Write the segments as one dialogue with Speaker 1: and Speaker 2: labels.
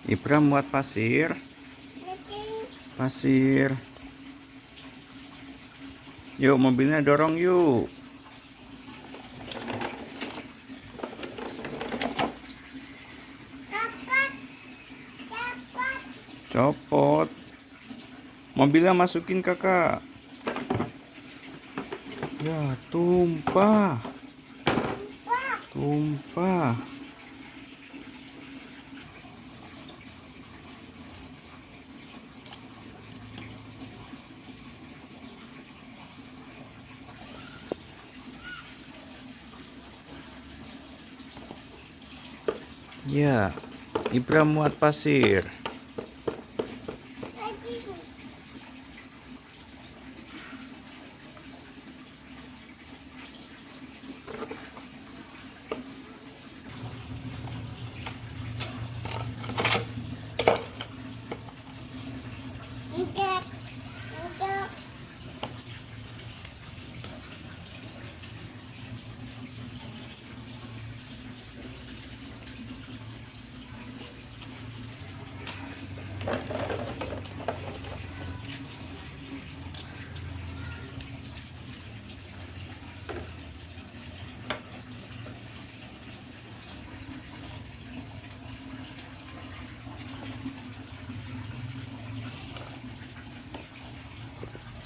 Speaker 1: Ibra muat pasir. Pasir. Yuk, mobilnya dorong yuk. Copot. Mobilnya masukin kakak. Ya, tumpah. Tumpah. Ya, Ibra muat pasir.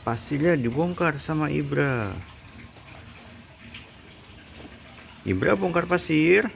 Speaker 1: Pasirnya dibongkar sama Ibra. Ibra bongkar pasir.